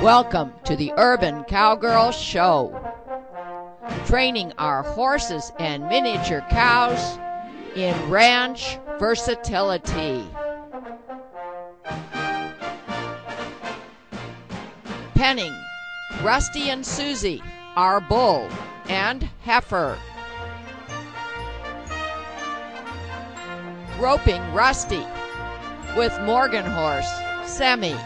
Welcome to the Urban Cowgirl Show, training our horses and miniature cows in ranch versatility. Penning Rusty and Susie, our bull and heifer. Roping Rusty with Morgan horse, Semi.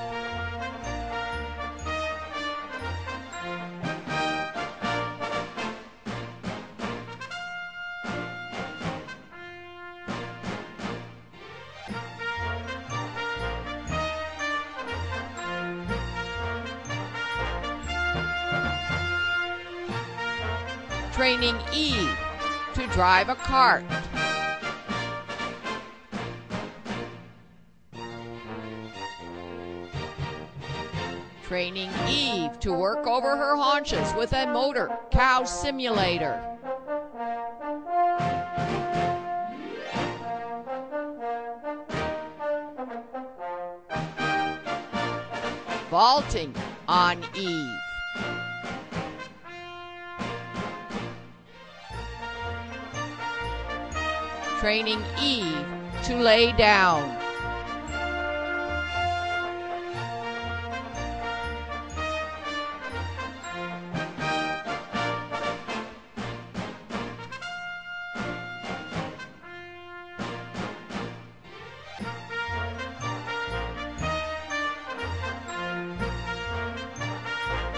Training Eve to drive a cart. Training Eve to work over her haunches with a motor cow simulator. Vaulting on Eve. Training Eve to lay down.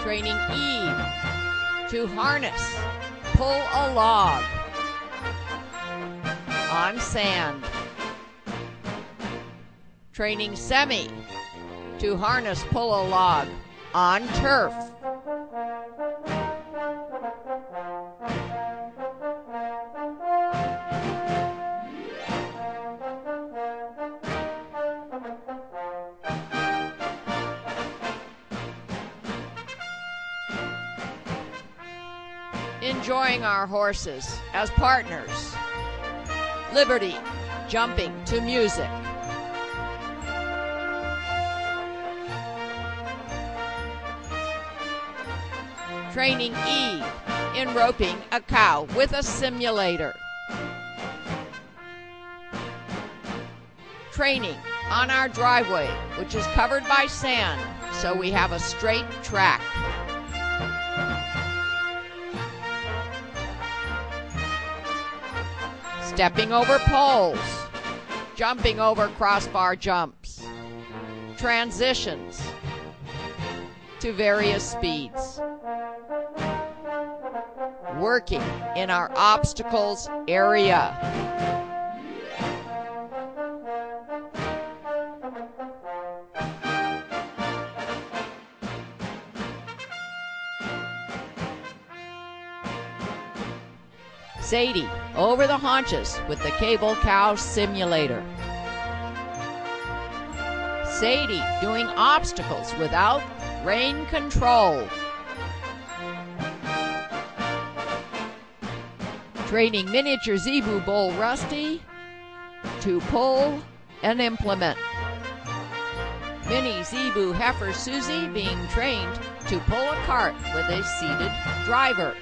Training Eve to harness, pull a log on sand. Training Semi to harness, pull a log on turf. Enjoying our horses as partners. Liberty, jumping to music. Training Eve in roping a cow with a simulator. Training on our driveway, which is covered by sand, so we have a straight track. Stepping over poles, jumping over crossbar jumps, transitions to various speeds, working in our obstacles area. Sadie over the haunches with the cable cow simulator. Sadie doing obstacles without rein control. Training miniature Zebu bull Rusty to pull an implement. Mini Zebu heifer Susie being trained to pull a cart with a seated driver.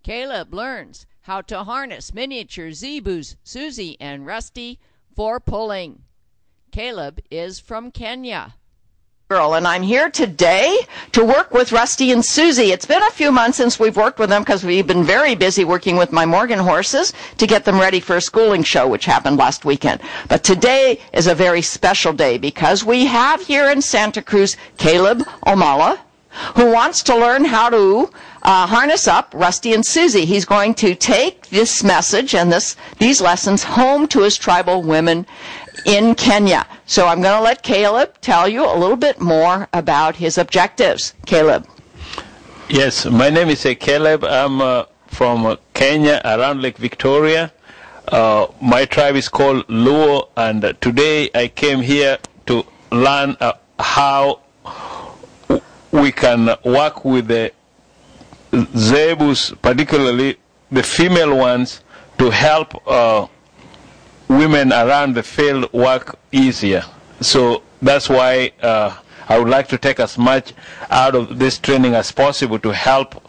Caleb learns how to harness miniature Zebus, Susie and Rusty for pulling. Caleb is from Kenya. And I'm here today to work with Rusty and Susie. It's been a few months since we've worked with them because we've been very busy working with my Morgan horses to get them ready for a schooling show, which happened last weekend. But today is a very special day because we have here in Santa Cruz Caleb Omala, who wants to learn how to harness up Rusty and Susie. He's going to take this message and these lessons home to his tribal women in Kenya. So I'm going to let Caleb tell you a little bit more about his objectives. Caleb. Yes, my name is Caleb. I'm from Kenya, around Lake Victoria. My tribe is called Luo, and today I came here to learn how we can work with the Zebus, particularly the female ones, to help women around the field work easier. So that's why I would like to take as much out of this training as possible to help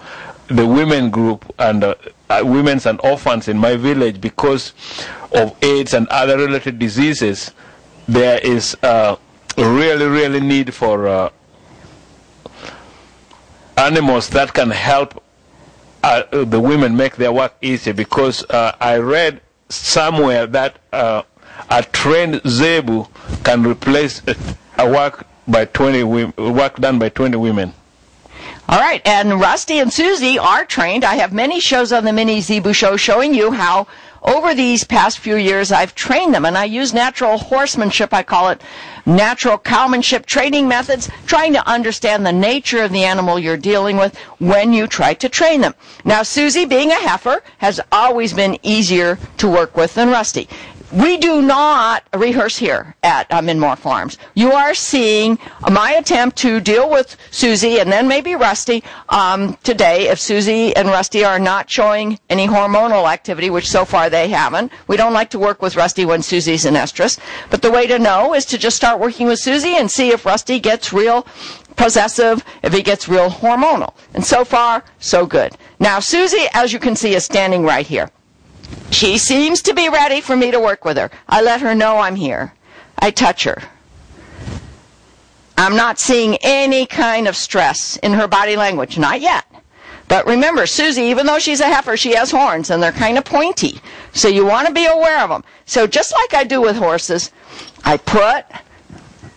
the women group and women and orphans in my village. Because of AIDS and other related diseases, there is really need for animals that can help the women make their work easier. Because I read somewhere that a trained Zebu can replace a work done by 20 women. All right, and Rusty and Susie are trained. I have many shows on the Mini Zebu Show showing you how over these past few years I've trained them, and I use natural horsemanship, I call it natural cowmanship training methods, trying to understand the nature of the animal you're dealing with when you try to train them. Now, Susie, being a heifer, has always been easier to work with than Rusty. We do not rehearse here at Minmore Farms. You are seeing my attempt to deal with Susie and then maybe Rusty today. If Susie and Rusty are not showing any hormonal activity, which so far they haven't, we don't like to work with Rusty when Susie's in estrus. But the way to know is to just start working with Susie and see if Rusty gets real possessive, if he gets real hormonal. And so far, so good. Now, Susie, as you can see, is standing right here. She seems to be ready for me to work with her. I let her know I'm here. I touch her. I'm not seeing any kind of stress in her body language, not yet. But remember, Susie, even though she's a heifer, she has horns, and they're kind of pointy. So you want to be aware of them. So just like I do with horses, I put,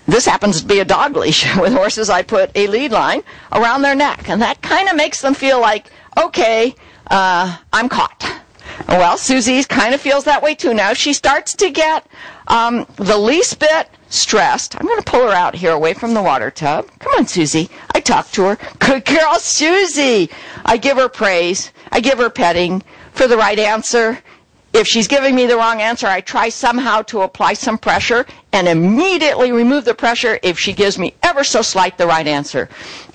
this happens to be a dog leash. With horses, I put a lead line around their neck, and that kind of makes them feel like, okay, I'm caught. Well, Susie kind of feels that way too now. She starts to get the least bit stressed. I'm going to pull her out here away from the water tub. Come on, Susie. I talk to her. Good girl, Susie. I give her praise. I give her petting for the right answer. If she's giving me the wrong answer, I try somehow to apply some pressure and immediately remove the pressure if she gives me ever so slight the right answer.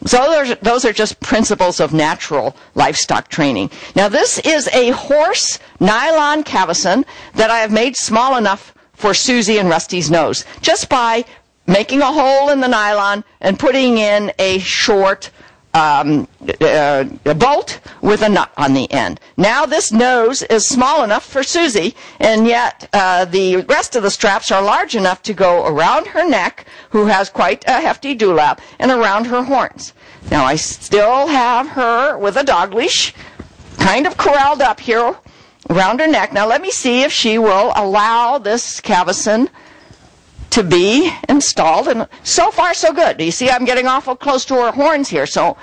So those are just principles of natural livestock training. Now, this is a horse nylon cavesson that I have made small enough for Susie and Rusty's nose, just by making a hole in the nylon and putting in a short a bolt with a nut on the end. Now this nose is small enough for Susie, and yet the rest of the straps are large enough to go around her neck, who has quite a hefty dewlap, and around her horns. Now I still have her with a dog leash, kind of corralled up here around her neck. Now let me see if she will allow this cavesson to be installed, and so far so good. You see, I'm getting awful close to her horns here, so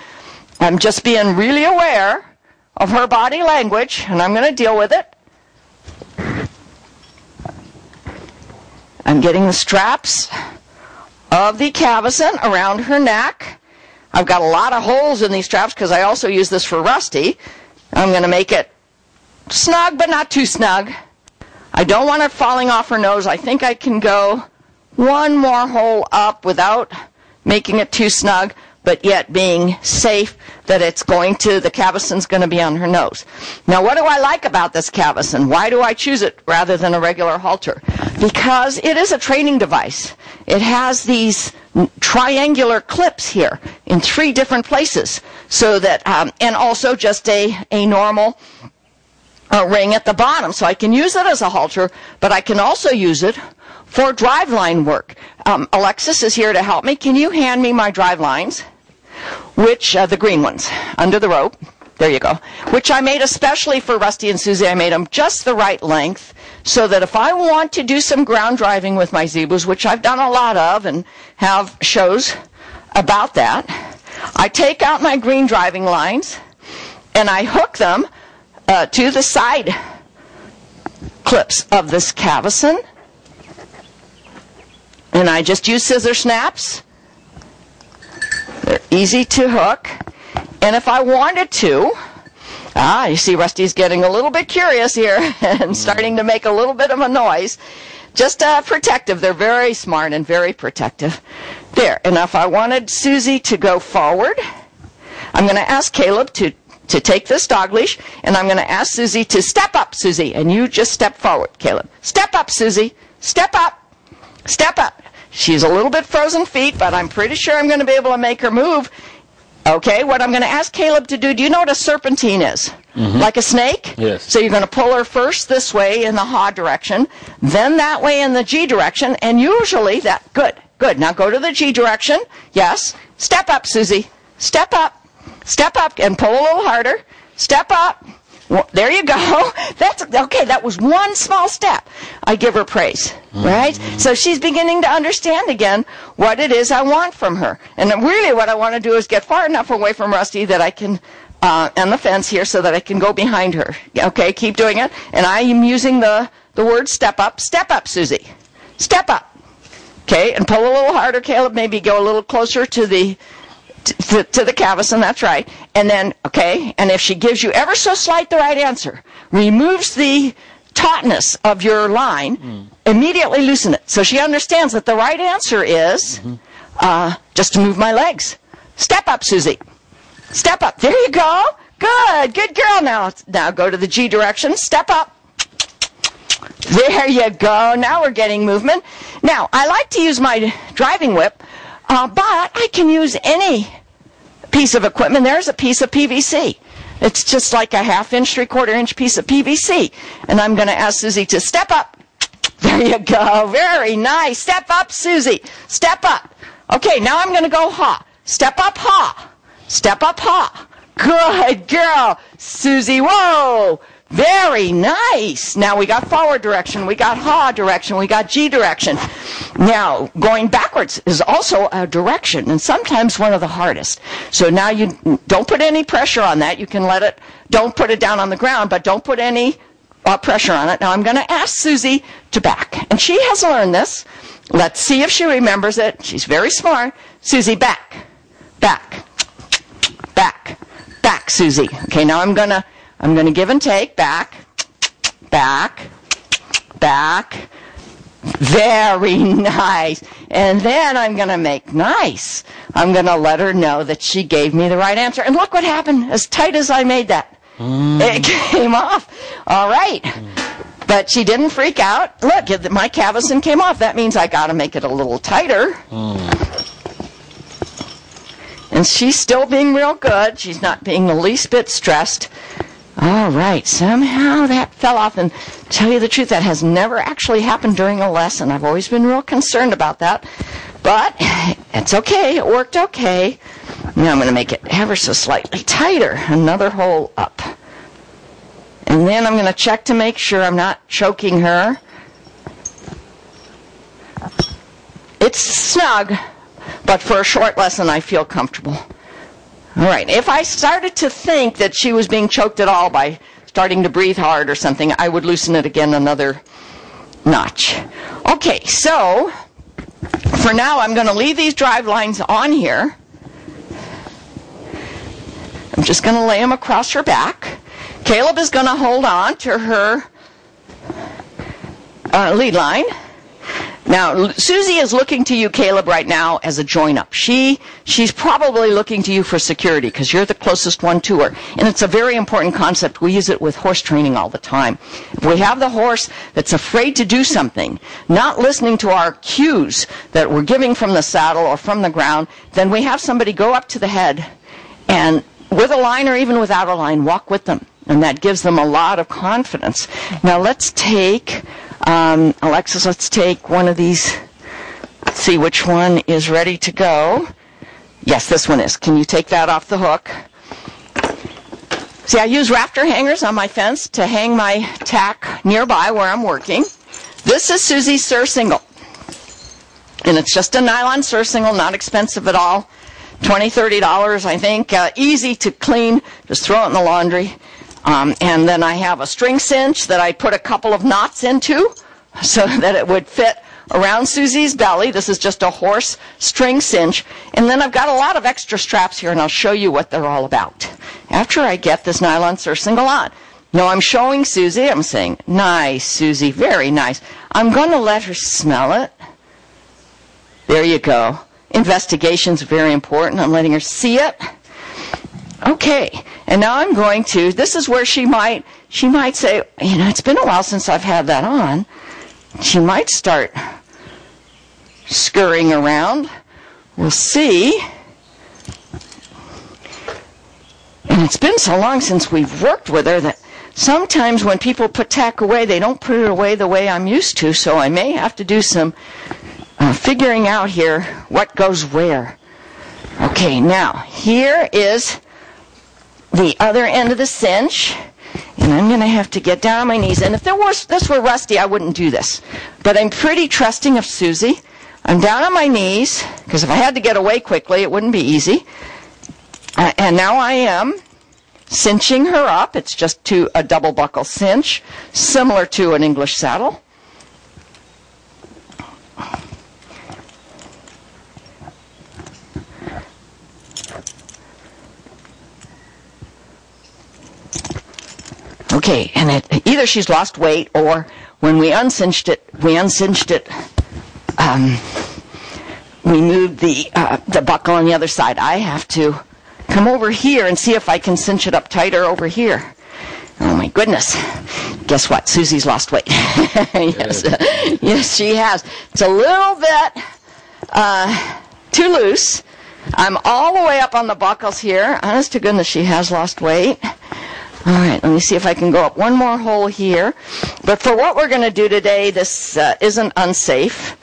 I'm just being really aware of her body language, and I'm going to deal with it. I'm getting the straps of the cavesson around her neck. I've got a lot of holes in these straps because I also use this for Rusty. I'm going to make it snug, but not too snug. I don't want it falling off her nose. I think I can go one more hole up without making it too snug, but yet being safe that the cavesson's going to be on her nose. Now, what do I like about this cavesson? Why do I choose it rather than a regular halter? Because it is a training device. It has these triangular clips here in 3 different places, so that, and also just a normal ring at the bottom. So I can use it as a halter, but I can also use it for driveline work. Alexis is here to help me. Can you hand me my drive lines? Which, the green ones, under the rope. There you go. Which I made especially for Rusty and Susie. I made them just the right length, so that if I want to do some ground driving with my Zebus, which I've done a lot of and have shows about that, I take out my green driving lines and I hook them to the side clips of this cavesson. And I just use scissor snaps. They're easy to hook. And if I wanted to, you see Rusty's getting a little bit curious here and starting to make a little bit of a noise. Just protective. They're very smart and very protective. There. And if I wanted Susie to go forward, I'm going to ask Caleb to to take this dog leash, and I'm going to ask Susie to step up, Susie, and you just step forward, Caleb. Step up, Susie. Step up. Step up. She's a little bit frozen feet, but I'm pretty sure I'm going to be able to make her move. Okay, what I'm going to ask Caleb to do, do you know what a serpentine is? Mm-hmm. Like a snake? Yes. So you're going to pull her first this way in the ha direction, then that way in the G direction, and usually that, good. Now go to the G direction. Yes. Step up, Susie. Step up. Step up and pull a little harder. Step up. Well, there you go. That's okay. That was one small step. I give her praise, right? So she's beginning to understand again what it is I want from her. And really what I want to do is get far enough away from Rusty that I can, and the fence here, so that I can go behind her. Okay, keep doing it. And I am using the word step up. Step up, Susie. Step up. Okay, and pull a little harder, Caleb. Maybe go a little closer to the cavison, that's right. And then, okay, and if she gives you ever so slight the right answer, removes the tautness of your line, immediately loosen it. So she understands that the right answer is just to move my legs. Step up, Susie. Step up. There you go. Good girl. Now go to the G direction. Step up. There you go. Now we're getting movement. Now, I like to use my driving whip, but I can use any piece of equipment. There's a piece of PVC. It's just like a 1/2 inch, 3/4 inch piece of PVC. And I'm going to ask Susie to step up. There you go. Very nice. Step up, Susie. Step up. Okay, now I'm going to go ha. Step up, ha. Step up, ha. Good girl. Susie, whoa. Very nice. Now we got forward direction, we got ha direction, we got G direction. Now going backwards is also a direction, and sometimes one of the hardest. So now you don't put any pressure on that. You can let it, don't put it down on the ground, but don't put any pressure on it. Now I'm going to ask Susie to back, and she has learned this. Let's see if she remembers it. She's very smart. Susie, back, back, back, back, Susie. Okay, now I'm going to give and take, back, back, back. Very nice. And then I'm going to make nice. I'm going to let her know that she gave me the right answer. And look what happened, as tight as I made that. It came off. All right. But she didn't freak out. Look, my cavison came off. That means I got to make it a little tighter. And she's still being real good. She's not being the least bit stressed. All right, somehow that fell off, and tell you the truth, that has never actually happened during a lesson. I've always been real concerned about that, but it's okay. It worked okay. Now I'm going to make it ever so slightly tighter. Another hole up. And then I'm going to check to make sure I'm not choking her. It's snug, but for a short lesson I feel comfortable. All right, if I started to think that she was being choked at all by starting to breathe hard or something, I would loosen it again another notch. Okay, so for now I'm going to leave these drive lines on here. I'm just going to lay them across her back. Caleb is going to hold on to her lead line. Now, Susie is looking to you, Caleb, right now as a join-up. She's probably looking to you for security because you're the closest one to her. And it's a very important concept. We use it with horse training all the time. If we have the horse that's afraid to do something, not listening to our cues that we're giving from the saddle or from the ground, then we have somebody go up to the head and with a line or even without a line, walk with them. And that gives them a lot of confidence. Now, let's take... Alexis, let's take one of these. Let's see which one is ready to go. Yes, this one is. Can you take that off the hook? See, I use rafter hangers on my fence to hang my tack nearby where I'm working. This is Susie's surcingle. And it's just a nylon surcingle, not expensive at all. $20, $30, I think. Easy to clean. Just throw it in the laundry. And then I have a string cinch that I put a couple of knots into so that it would fit around Susie's belly. This is just a horse string cinch. And then I've got a lot of extra straps here, and I'll show you what they're all about after I get this nylon surcingle on. Now I'm showing Susie. I'm saying, nice, Susie, very nice. I'm going to let her smell it. There you go. Investigation's very important. I'm letting her see it. Okay, and now I'm going to, this is where she might say, you know, it's been a while since I've had that on. She might start scurrying around. We'll see. And it's been so long since we've worked with her that sometimes when people put tack away, they don't put it away the way I'm used to, so I may have to do some figuring out here what goes where. Okay, now, here is the other end of the cinch, and I'm going to have to get down on my knees. And if this were Rusty, I wouldn't do this. But I'm pretty trusting of Susie. I'm down on my knees, because if I had to get away quickly, it wouldn't be easy. And now I am cinching her up. It's just a double buckle cinch, similar to an English saddle. Okay, and either she's lost weight, or when we uncinched it, we moved the buckle on the other side. I have to come over here and see if I can cinch it up tighter over here. Oh my goodness. Guess what? Susie's lost weight. Yes, she has. It's a little bit too loose. I'm all the way up on the buckles here. Honest to goodness, she has lost weight. All right, let me see if I can go up one more hole here. But for what we're going to do today, this isn't unsafe.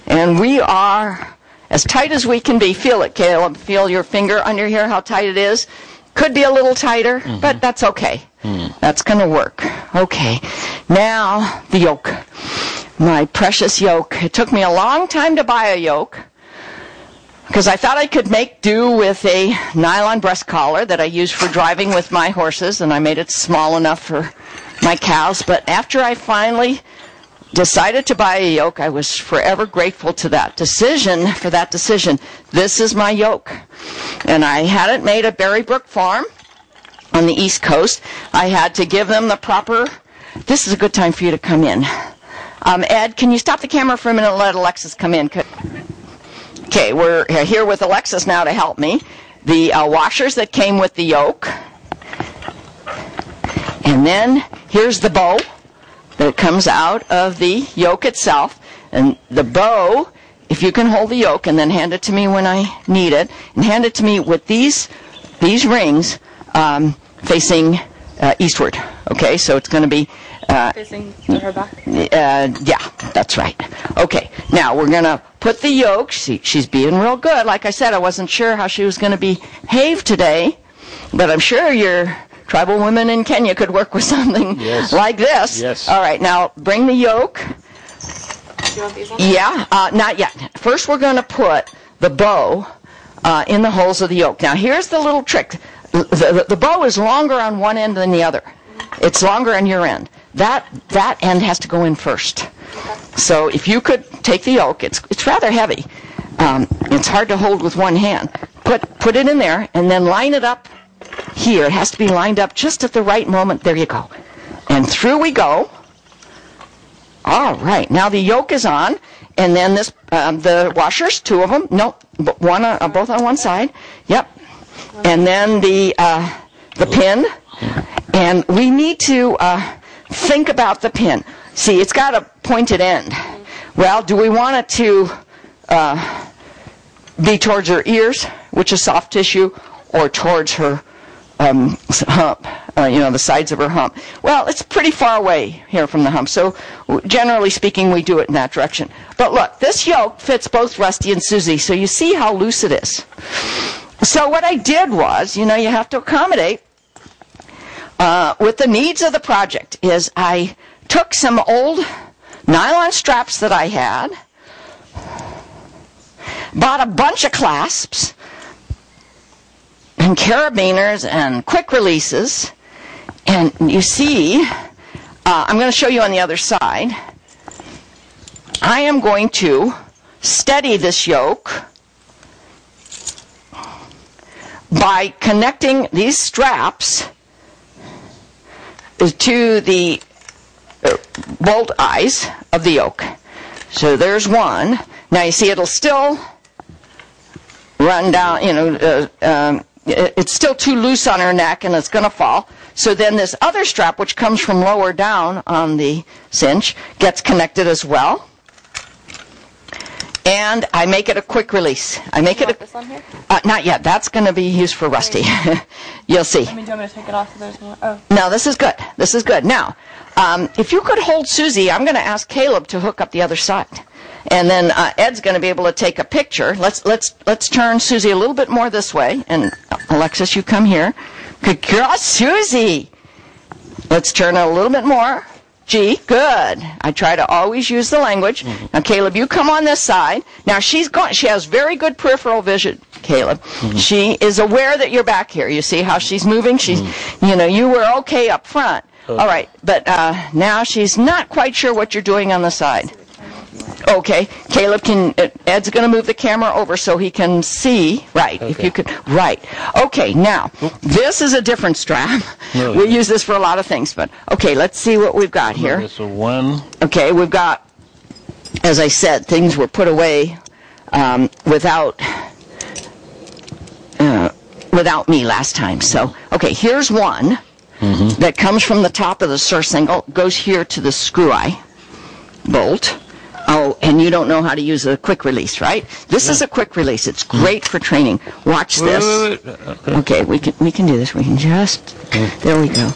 And we are as tight as we can be. Feel it, Caleb. Feel your finger under here, how tight it is. Could be a little tighter, but that's okay. That's going to work. Okay, now the yoke. My precious yoke. It took me a long time to buy a yoke, because I thought I could make do with a nylon breast collar that I use for driving with my horses, and I made it small enough for my cows. But after I finally decided to buy a yoke, I was forever grateful to that decision, for that decision. This is my yoke. And I had it made at Berrybrook Farm on the East Coast. I had to give them the proper, this is a good time for you to come in. Ed, can you stop the camera for a minute and let Alexis come in? Okay, we're here with Alexis now to help me. The washers that came with the yoke. And then here's the bow that comes out of the yoke itself. And the bow, if you can hold the yoke and then hand it to me when I need it, and hand it to me with these rings facing eastward. Okay, so it's going to be facing to her back? Yeah, that's right. Okay, now we're going to put the yoke. She's being real good. Like I said, I wasn't sure how she was going to behave today, but I'm sure your tribal women in Kenya could work with something like this. Yes. All right, now bring the yoke. Do you want these on? Yeah, not yet. First we're going to put the bow in the holes of the yoke. Now here's the little trick. The bow is longer on one end than the other. It's longer on your end. That end has to go in first. So if you could take the yoke, it's rather heavy. It's hard to hold with one hand. Put it in there and then line it up here. It has to be lined up just at the right moment. There you go. And through we go. All right. Now the yoke is on, and then this the washers, two of them. No, one both on one side. Yep. And then the pin. And we need to think about the pin. See, it's got a pointed end. Well, do we want it to be towards her ears, which is soft tissue, or towards her hump, the sides of her hump? Well, it's pretty far away here from the hump, so generally speaking, we do it in that direction. But look, this yoke fits both Rusty and Susie, so you see how loose it is. So what I did was, you have to accommodate with the needs of the project, is I took some old nylon straps that I had, bought a bunch of clasps and carabiners and quick releases, and you see, I'm going to show you on the other side. I am going to steady this yoke by connecting these straps to the bolt eyes of the yoke. So there's one. Now you see it'll still run down, it's still too loose on her neck and it's going to fall. So then this other strap, which comes from lower down on the cinch, gets connected as well. And I make it a quick release. I make it this one here? not yet. That's going to be used for Rusty. You'll see. I mean, do you want me to take it off so there's more? Oh. No, this is good. This is good. Now, if you could hold Susie, I'm going to ask Caleb to hook up the other side. And then Ed's going to be able to take a picture. Let's turn Susie a little bit more this way. And Alexis, you come here. Good girl, Susie. Let's turn it a little bit more. G, good. I try to always use the language. Mm-hmm. Now, Caleb, you come on this side. Now, she has very good peripheral vision, Caleb. Mm-hmm. She is aware that you're back here. You see how she's moving? She's, you were okay up front. Okay. All right, but now she's not quite sure what you're doing on the side. Okay, Caleb Ed's going to move the camera over so he can see. Right, okay. If you could. Right. Okay, now, this is a different strap. No, we use this for a lot of things, but okay, let's see what we've got here. Okay, so one. Okay, we've got, as I said, things were put away without me last time. So, okay, here's one that comes from the top of the surcingle, goes here to the screw-eye bolt. Oh, and you don't know how to use a quick release, right? This is a quick release. It's great for training. Watch this. Okay, we can do this. We can just, there we go.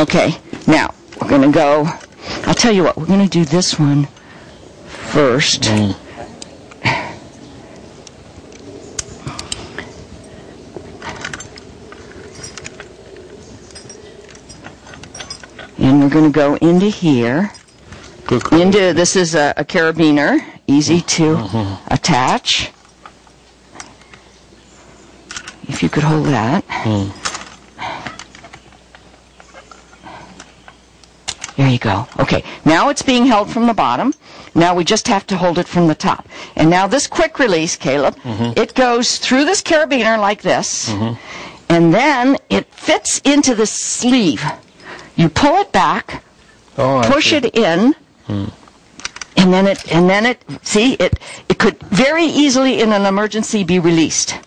Okay, now we're going to go, I'll tell you what, we're going to do this one first. And we're going to go into here. This is a carabiner, easy to attach. If you could hold that. There you go. Okay, now it's being held from the bottom. Now we just have to hold it from the top. And now this quick release, Caleb, it goes through this carabiner like this, and then it fits into the sleeve. You pull it back, push it in, and then it could very easily in an emergency be released.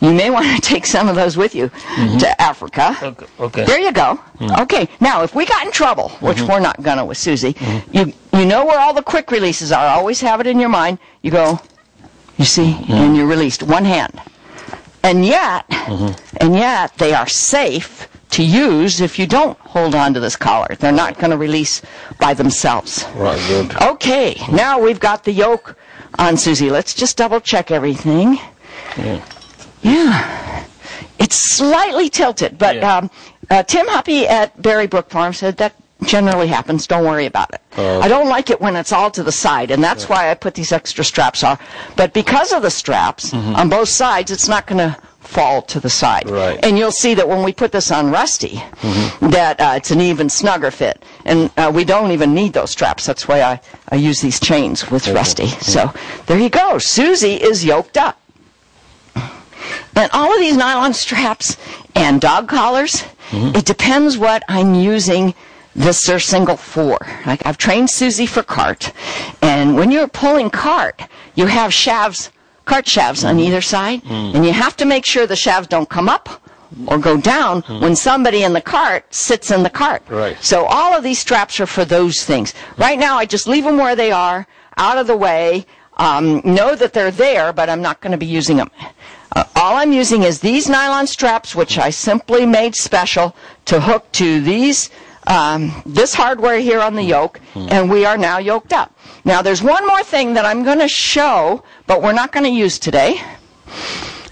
You may want to take some of those with you to Africa. Okay. There you go. Okay. Now, if we got in trouble, which we're not gonna with Susie, you know where all the quick releases are. Always have it in your mind. You go, you see, and you're released. One hand. And yet they are safe to use if you don't hold on to this collar. They're not going to release by themselves. Right, good. Okay, now we've got the yoke on Susie. Let's just double check everything. Yeah. It's slightly tilted, but Tim Huppy at Berry Brook Farm said that generally happens. Don't worry about it. I don't like it when it's all to the side, and that's why I put these extra straps on. But because of the straps on both sides, it's not going to fall to the side. Right. And you'll see that when we put this on Rusty, that it's an even snugger fit. And we don't even need those straps. That's why I use these chains with Rusty. So there you go. Susie is yoked up. And all of these nylon straps and dog collars, it depends what I'm using this surcingle for. Like I've trained Susie for cart. And when you're pulling cart, you have cart shafts on either side, and you have to make sure the shafts don't come up or go down when somebody in the cart sits in the cart. Right. So all of these straps are for those things. Right now, I just leave them where they are, out of the way, know that they're there, but I'm not going to be using them. All I'm using is these nylon straps, which I simply made special to hook to these this hardware here on the yoke, and we are now yoked up. Now, there's one more thing that I'm going to show, but we're not going to use today.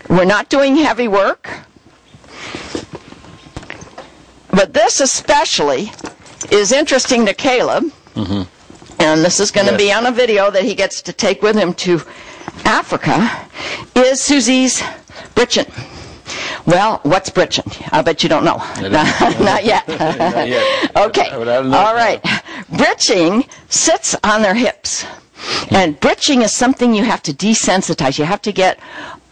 We're not doing heavy work. But this especially is interesting to Caleb, and this is going to be on a video that he gets to take with him to Africa, is Susie's britchin. Well, what's britchin? I bet you don't know. Not yet. Not yet. Okay. All right. Britching sits on their hips. And britching is something you have to desensitize. You have to get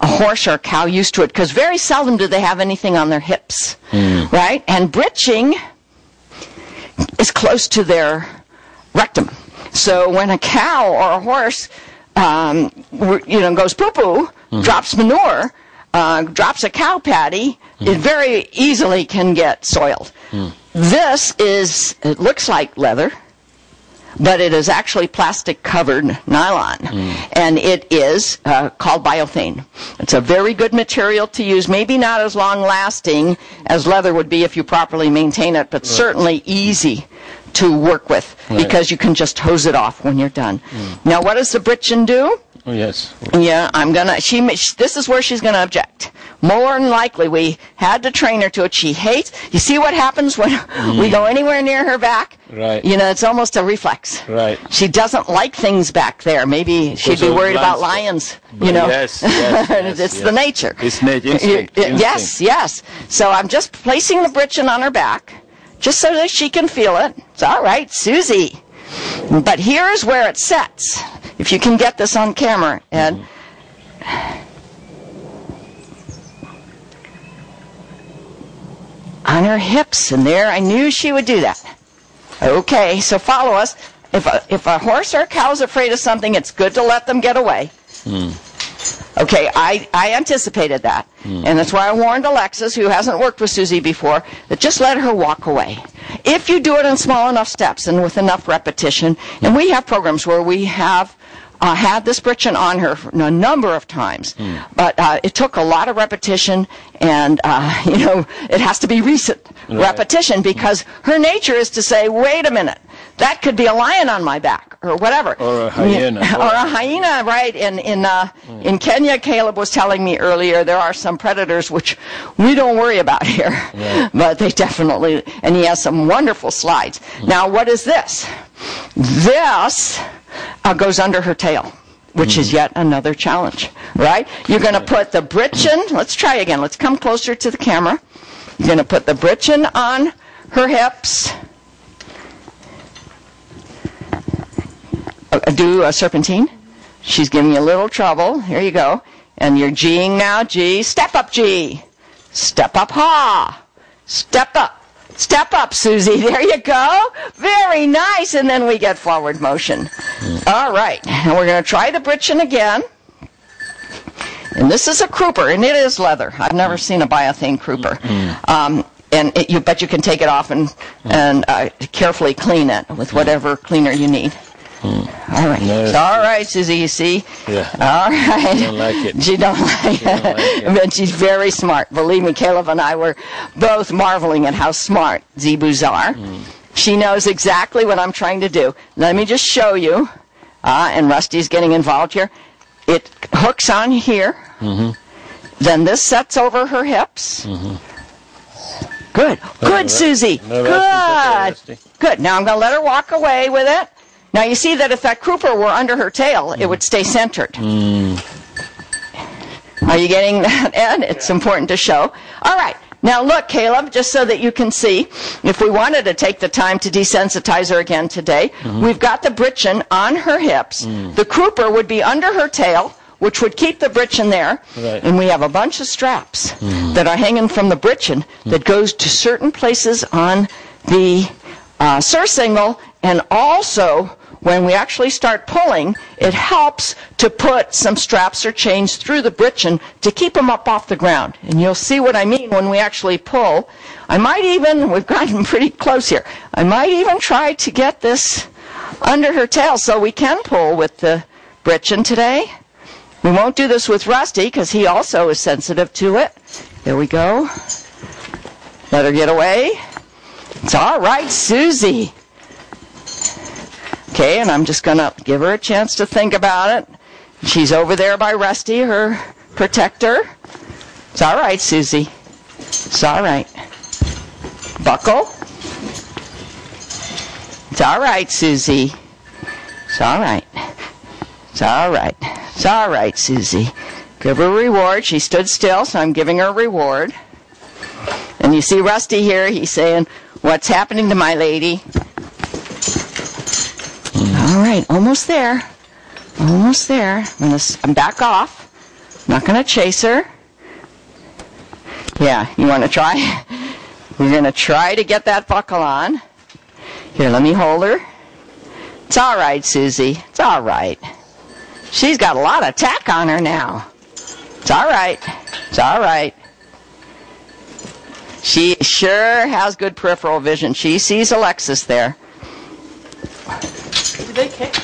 a horse or a cow used to it, because very seldom do they have anything on their hips. Right? And britching is close to their rectum. So when a cow or a horse goes poo-poo, drops manure, drops a cow patty, it very easily can get soiled. This is, it looks like leather, but it is actually plastic-covered nylon, and it is called biothane. It's a very good material to use, maybe not as long-lasting as leather would be if you properly maintain it, but certainly easy to work with because you can just hose it off when you're done. Now, what does the Britchen do? Oh, yes. Yeah, this is where she's gonna object. More than likely, we had to train her to it. She hates, you see what happens when we go anywhere near her back? Right. You know, it's almost a reflex. Right. She doesn't like things back there. Maybe she'd be worried about lions, you know. Yes, it's the nature. It's nature. Instinct. Yes, yes. So I'm just placing the Britchen on her back, just so that she can feel it. It's all right, Susie. But here's where it sets. If you can get this on camera, Ed. On her hips, and there, I knew she would do that. Okay, so follow us. If a horse or a cow is afraid of something, it's good to let them get away. Okay, I anticipated that. And that's why I warned Alexis, who hasn't worked with Susie before, that just let her walk away. If you do it in small enough steps and with enough repetition, and we have programs where we have had this Britchen on her a number of times, but it took a lot of repetition, and you know, it has to be recent repetition because her nature is to say, wait a minute, that could be a lion on my back, or whatever. Or a hyena. Or a hyena, right. In Kenya, Caleb was telling me earlier, there are some predators which we don't worry about here. Right. But they definitely, and he has some wonderful slides. Now, what is this? This goes under her tail, which is yet another challenge, right? You're going to put the Britchen, let's try again. Let's come closer to the camera. You're going to put the Britchen on her hips. Do a serpentine. She's giving you a little trouble. Here you go. And you're G'ing now. G. Step up, G. Step up, ha. Step up. Step up, Susie. There you go. Very nice. And then we get forward motion. All right. And we're going to try the Britchen again. And this is a crooper, and it is leather. I've never seen a biothane crooper. But you can take it off and carefully clean it with whatever cleaner you need. All right. No, all right, Susie, you see? Yeah. All right. She don't like it. She don't like it. But she's very smart. Believe me, Caleb and I were both marveling at how smart Zebus are. She knows exactly what I'm trying to do. Let me just show you. And Rusty's getting involved here. It hooks on here. Then this sets over her hips. Good. Good, Susie. No, good. Good. Now I'm going to let her walk away with it. Now you see that if that crooper were under her tail, it would stay centered. Are you getting that, Ed? It's important to show. All right. Now look, Caleb, just so that you can see, if we wanted to take the time to desensitize her again today, we've got the Britchen on her hips. The crooper would be under her tail, which would keep the Britchen there. Right. And we have a bunch of straps that are hanging from the Britchen that goes to certain places on the surcingle, and also when we actually start pulling, it helps to put some straps or chains through the Britchen to keep them up off the ground. And you'll see what I mean when we actually pull. I might even, we've gotten pretty close here, I might even try to get this under her tail so we can pull with the Britchen today. We won't do this with Rusty because he also is sensitive to it. There we go. Let her get away. It's all right, Susie. Okay, and I'm just going to give her a chance to think about it. She's over there by Rusty, her protector. It's all right, Susie. It's all right. Buckle. It's all right, Susie. It's all right. It's all right. It's all right, Susie. Give her a reward. She stood still, so I'm giving her a reward. And you see Rusty here. He's saying, "What's happening to my lady?" All right, almost there. Almost there. I'm back off. I'm not going to chase her. Yeah, you want to try? We're going to try to get that buckle on. Here, let me hold her. It's all right, Susie. It's all right. She's got a lot of tack on her now. It's all right. It's all right. She sure has good peripheral vision. She sees Alexis there. Do they kick?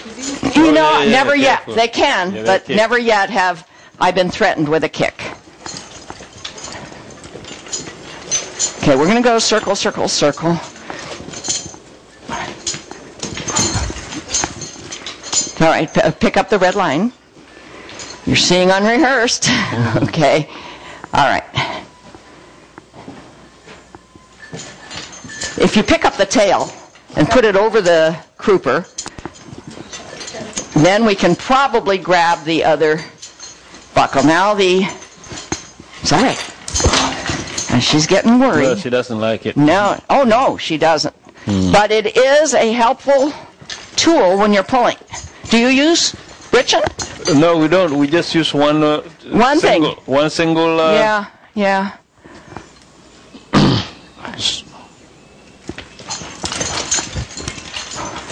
You know, never yet. careful. They can, Yeah, they but kick. never yet have I been threatened with a kick. Okay, we're going to go circle, circle, circle. All right, pick up the red line. You're seeing unrehearsed. Okay. All right. If you pick up the tail and put it over the crooper, then we can probably grab the other buckle. Now sorry. And she's getting worried. No, she doesn't like it. No. Oh, no, she doesn't. But it is a helpful tool when you're pulling. Do you use Richard? No, we don't. We just use one. One thing. One single. Yeah, yeah.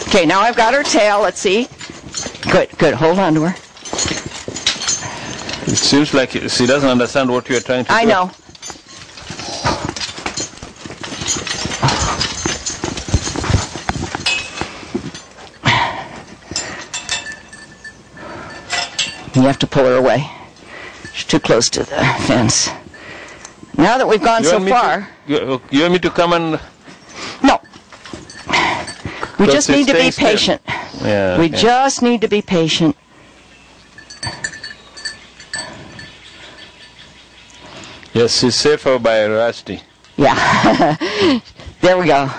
Okay, now I've got her tail. Let's see. Good, good. Hold on to her. It seems like she doesn't understand what you're trying to do. I know. You have to pull her away. She's too close to the fence. Now that we've gone so far... You want me to come and... No. We Because just need to be it's staying patient. still. Yeah, We okay. just need to be patient. Yes, she's safer by Rusty. Yeah. There we go.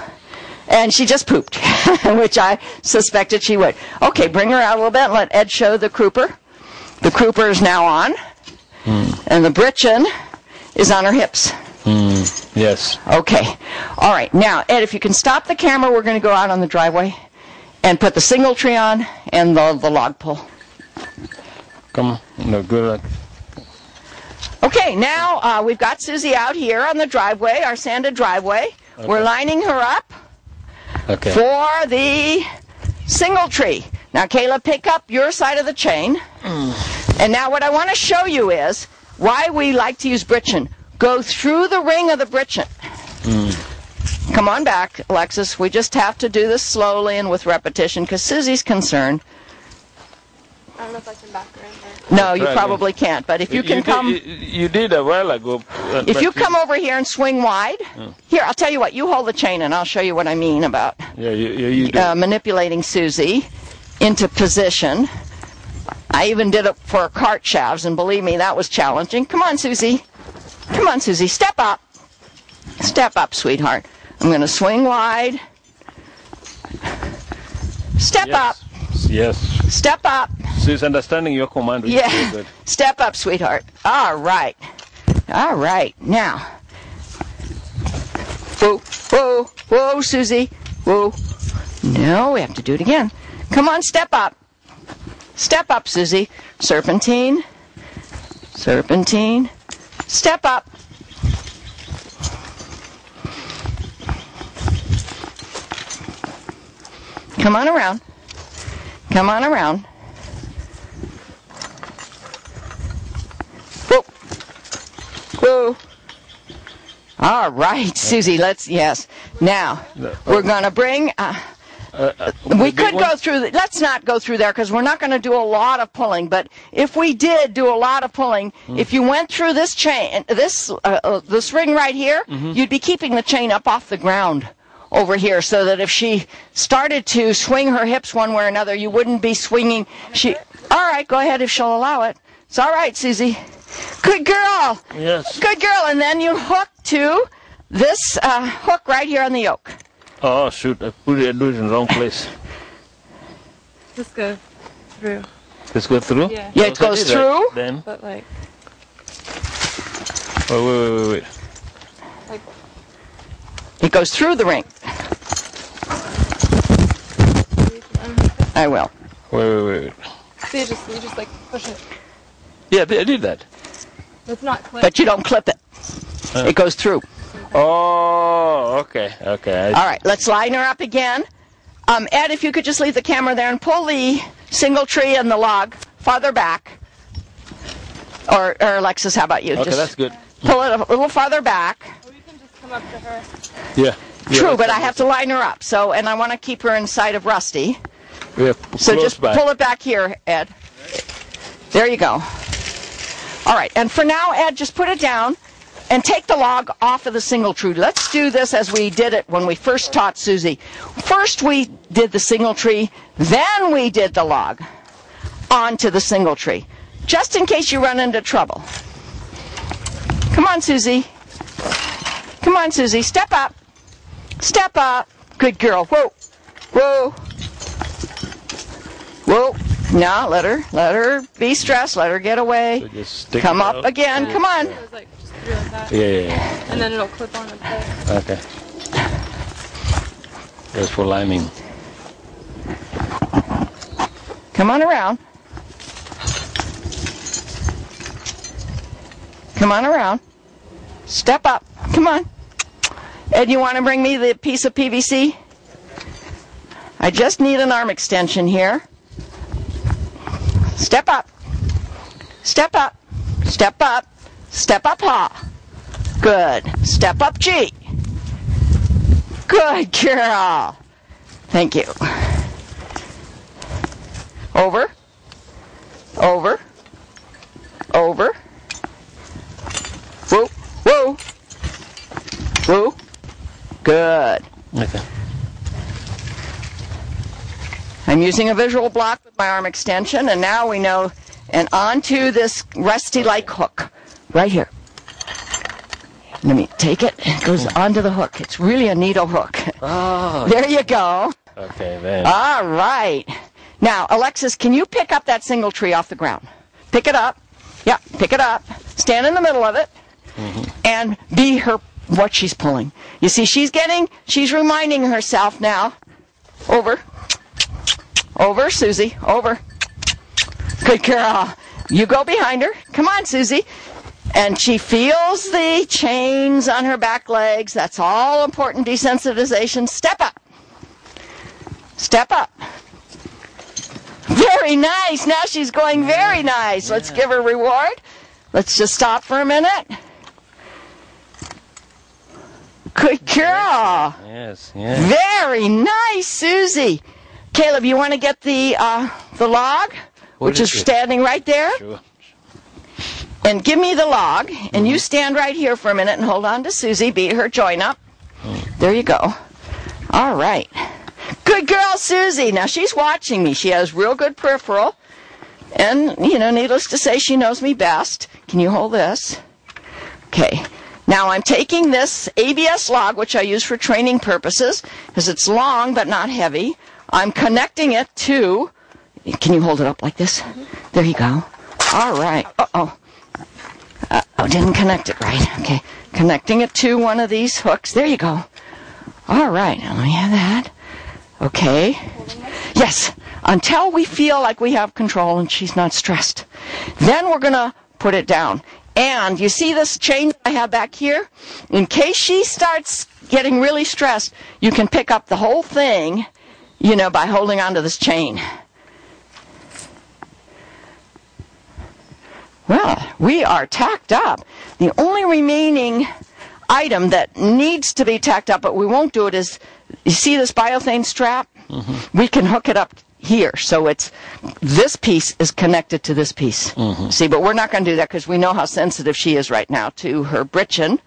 And she just pooped, which I suspected she would. Okay, bring her out a little bit and let Ed show the crooper. The crooper is now on, and the britchin is on her hips. Yes. Okay. All right. Now, Ed, if you can stop the camera, we're going to go out on the driveway and put the single tree on and the log pole. Come on. No, good luck. Okay, now we've got Susie out here on the driveway, our sanded driveway. Okay. We're lining her up Okay. for the single tree. Now, Kayla, pick up your side of the chain. And now what I want to show you is why we like to use britchin. Go through the ring of the britchin. Come on back, Alexis. We just have to do this slowly and with repetition because Susie's concerned. I don't know if I can back her in there. No, you Try probably can't. But if you can come... You did a while ago. If you come over here and swing wide... Here, I'll tell you what. You hold the chain and I'll show you what I mean about Yeah, you do. manipulating Susie into position. I even did it for cart shafts, and believe me, that was challenging. Come on, Susie. Come on, Susie. Step up. Step up, sweetheart. I'm going to swing wide. Step up. Yes. Step up. She's understanding your command. Which is Yeah. good. Step up, sweetheart. All right. All right. Now. Whoa, whoa, whoa, Susie. Whoa. No, we have to do it again. Come on, step up. Step up, Susie. Serpentine. Serpentine. Step up. Come on around. Come on around. Whoa. Whoa. All right, Susie, yes. Now, we're going to bring... we could go through... Let's not go through there because we're not going to do a lot of pulling. But if we did do a lot of pulling, if you went through this chain, this ring right here, you'd be keeping the chain up off the ground over here so that if she started to swing her hips one way or another, you wouldn't be swinging... All right, go ahead if she'll allow it. It's all right, Susie. Good girl. Yes. Good girl. And then you hook to this hook right here on the yoke. Oh, shoot. I do it in the wrong place. Just go through. Let's go through? Yeah. Yeah, it goes through. Then. But like, Oh, wait. like It goes through the ring. I will. Wait. so you just like push it. Yeah, I did that. It's not clipped. But you don't clip it. It goes through. Oh, okay. All right, let's line her up again. Ed, if you could just leave the camera there and pull the single tree and the log farther back. Or Alexis, how about you? Okay, Just that's good. pull it a little farther back. Or you can just come up to her. Yeah. True, but I have to line her up. So, and I want to keep her in sight of Rusty. Yeah, So just by. pull it back here, Ed. There you go. All right, and for now, Ed, just put it down and take the log off of the singletree. Let's do this as we did it when we first taught Susie. First we did the singletree, then we did the log onto the singletree, just in case you run into trouble. Come on, Susie. Come on, Susie. Step up. Step up. Good girl. Whoa. Whoa. Whoa. Now, let her be stressed. Let her get away. So just stick Come it up out. again. Come on. It was like just through like that. Yeah. And then it'll clip on the plate. Okay. Just for liming. Come on around. Come on around. Step up. Come on. Ed, you want to bring me the piece of PVC? I just need an arm extension here. Step up. Step up. Step up. Step up, ha. Good. Step up, G. Good girl. Thank you. Over. Over. Over. Whoa. Whoa. Whoa. Good. Okay. I'm using a visual block with my arm extension, and now we know, and onto this rusty-like hook, right here. Let me take it. It goes onto the hook. It's really a needle hook. Oh. There you go. Okay, then. All right. Now, Alexis, can you pick up that single tree off the ground? Pick it up. Yeah, pick it up. Stand in the middle of it, and be her what she's pulling. You see, she's reminding herself now. Over. Over, Susie. Over. Good girl. You go behind her. Come on, Susie. And she feels the chains on her back legs. That's all important desensitization. Step up. Step up. Very nice. Now she's going very nice. Let's give her reward. Let's just stop for a minute. Good girl. Yes, yes. Very nice, Susie. Caleb, you want to get the log, which is standing right there? Sure. And give me the log, and you stand right here for a minute and hold on to Susie. Beat her joint up. There you go. All right. Good girl, Susie. Now, she's watching me. She has real good peripheral. And, needless to say, she knows me best. Can you hold this? Okay. Now, I'm taking this ABS log, which I use for training purposes, because it's long but not heavy. I'm connecting it to... Can you hold it up like this? There you go. All right. Uh-oh. Oh, didn't connect it right. Okay. Connecting it to one of these hooks. There you go. All right. Now, let me have that. Okay. Yes. Until we feel like we have control and she's not stressed. Then we're going to put it down. And you see this chain I have back here? In case she starts getting really stressed, you can pick up the whole thing, by holding onto this chain. Well, we are tacked up. The only remaining item that needs to be tacked up, but we won't do it, is, you see this biothane strap? We can hook it up here, so this piece is connected to this piece. See, but we're not going to do that because we know how sensitive she is right now to her britchin.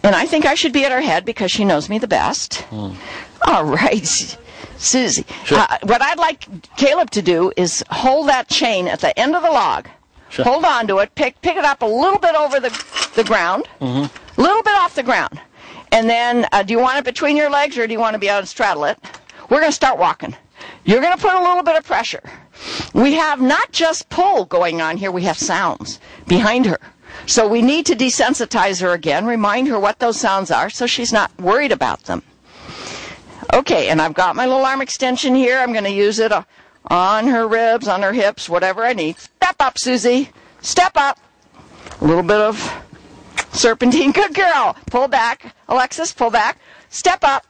And I think I should be at her head because she knows me the best. All right. Susie, Sure. what I'd like Caleb to do is hold that chain at the end of the log. Sure. Hold on to it. Pick it up a little bit over the ground. A little bit off the ground. And then, do you want it between your legs or do you want to be able to straddle it? We're going to start walking. You're going to put a little bit of pressure. We have not just pull going on here. We have sounds behind her. So we need to desensitize her again, remind her what those sounds are so she's not worried about them. Okay, and I've got my little arm extension here. I'm going to use it on her ribs, on her hips, whatever I need. Step up, Susie. Step up. A little bit of serpentine. Good girl. Pull back. Alexis, pull back. Step up.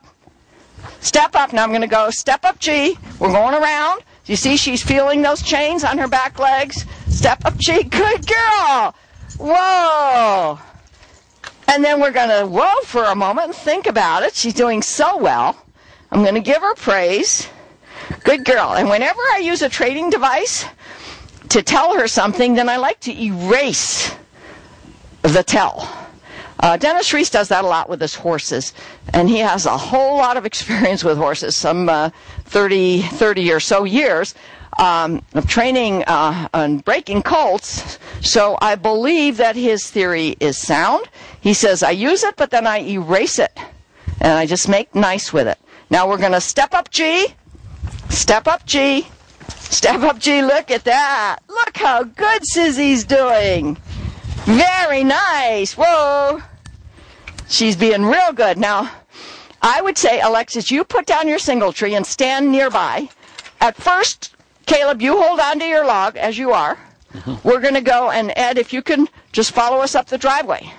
Step up. Now I'm going to go step up G. We're going around. Do you see she's feeling those chains on her back legs? Step up, G. Good girl. Whoa. And then we're going to whoa for a moment and think about it. She's doing so well. I'm going to give her praise. Good girl. And whenever I use a trading device to tell her something, then I like to erase the tell. Dennis Reese does that a lot with his horses, and he has a whole lot of experience with horses, some 30 or so years of training and breaking colts, so I believe that his theory is sound. He says, I use it, but then I erase it, and I just make nice with it. Now we're going to step up G, step up G, step up G. Look at that. Look how good Susie's doing. Very nice. Whoa. She's being real good. Now, I would say, Alexis, you put down your single tree and stand nearby. At first, Caleb, you hold on to your log as you are. We're going to go, and Ed, if you can just follow us up the driveway.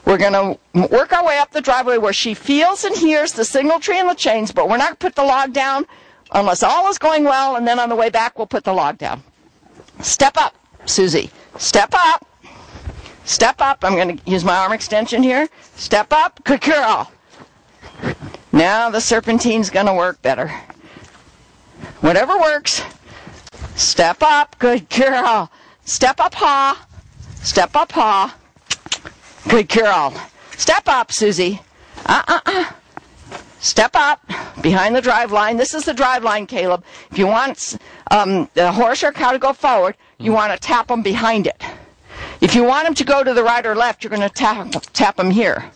We're going to work our way up the driveway where she feels and hears the single tree and the chains, but we're not going to put the log down unless all is going well, and then on the way back, we'll put the log down. Step up, Susie. Step up. Step up. I'm going to use my arm extension here. Step up. Good girl. Now the serpentine's going to work better. Whatever works. Step up. Good girl. Step up, ha. Step up, ha. Good girl. Step up, Susie. Step up behind the drive line. This is the drive line, Caleb. If you want the horse or cow to go forward, you want to tap them behind it. If you want them to go to the right or left, you're going to tap them here.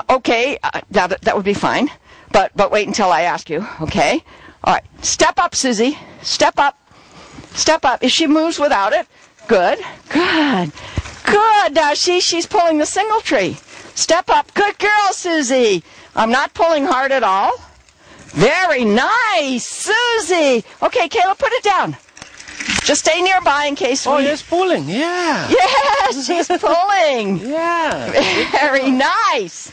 Okay, that would be fine. But wait until I ask you, okay? All right, step up, Susie. Step up. Step up. If she moves without it, good, good, good. Now she's pulling the single tree. Step up. Good girl, Susie. I'm not pulling hard at all. Very nice, Susie. Okay, Caleb, put it down. Just stay nearby in case Oh, yes, pulling, yeah. Yes, she's pulling. Yeah. Very nice.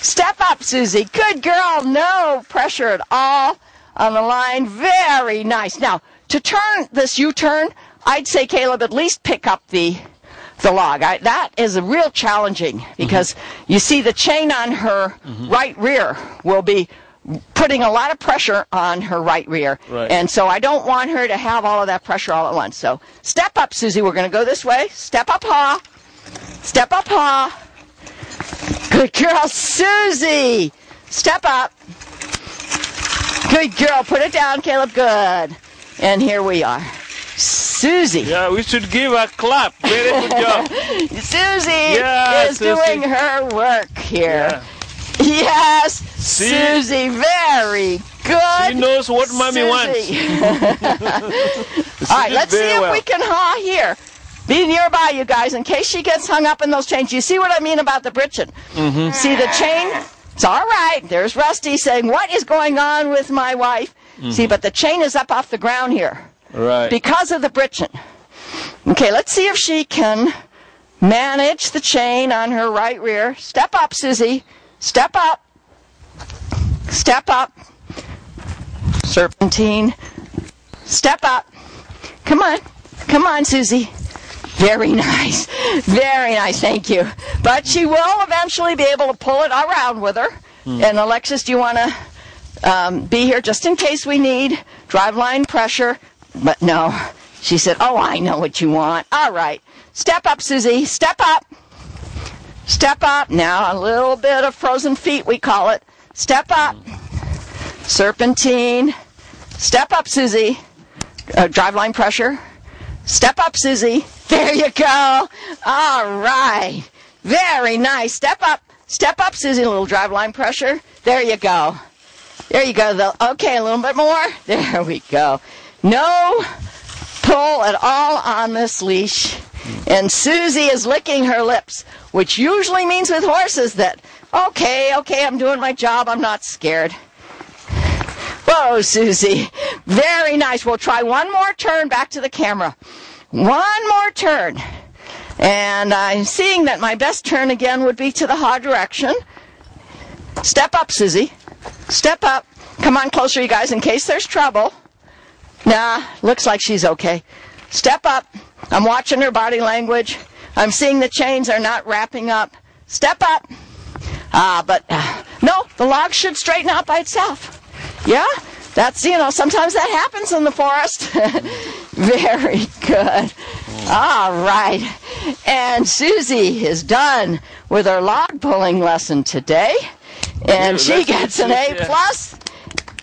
Step up, Susie. Good girl. No pressure at all on the line. Very nice. Now, to turn this U-turn, I'd say, Caleb, at least pick up the log. That is real challenging because you see the chain on her right rear will be putting a lot of pressure on her right rear. Right. And so I don't want her to have all of that pressure all at once. So step up, Susie. We're going to go this way. Step up, ha. Step up, ha. Good girl, Susie. Step up. Good girl. Put it down, Caleb. Good. And here we are. Susie. Yeah, we should give a clap. Very good job. Susie is Susie. doing her work here. Yeah. Yes, See? Susie, very good. She knows what mommy wants. All right, let's see if we can haw here. Be nearby, you guys, in case she gets hung up in those chains. You see what I mean about the britchin'? See the chain? It's all right. There's Rusty saying, what is going on with my wife? See, but the chain is up off the ground here. Right. Because of the britchin'. Okay, let's see if she can manage the chain on her right rear. Step up, Susie. Step up. Step up. Serpentine. Step up. Come on. Come on, Susie. Very nice. Very nice. Thank you. But she will eventually be able to pull it around with her. And Alexis, do you want to be here just in case we need driveline pressure? But no. She said, oh, I know what you want. All right. Step up, Susie. Step up. Step up. Now a little bit of frozen feet, we call it. Step up. Serpentine. Step up, Susie. Driveline pressure. Step up, Susie. There you go. All right. Very nice. Step up. Step up, Susie. A little driveline pressure. There you go. There you go. Okay, a little bit more. There we go. No pull at all on this leash. And Susie is licking her lips, which usually means with horses that, okay, I'm doing my job, I'm not scared. Whoa, Susie. Very nice. We'll try one more turn back to the camera. One more turn. And I'm seeing that my best turn again would be to the haw direction. Step up, Susie. Step up. Come on closer, you guys, in case there's trouble. Nah, looks like she's okay. Step up. I'm watching her body language. I'm seeing the chains are not wrapping up. Step up. No, the log should straighten out by itself. Yeah? That's, sometimes that happens in the forest. Very good. All right. And Susie is done with her log pulling lesson today. And she gets an A+,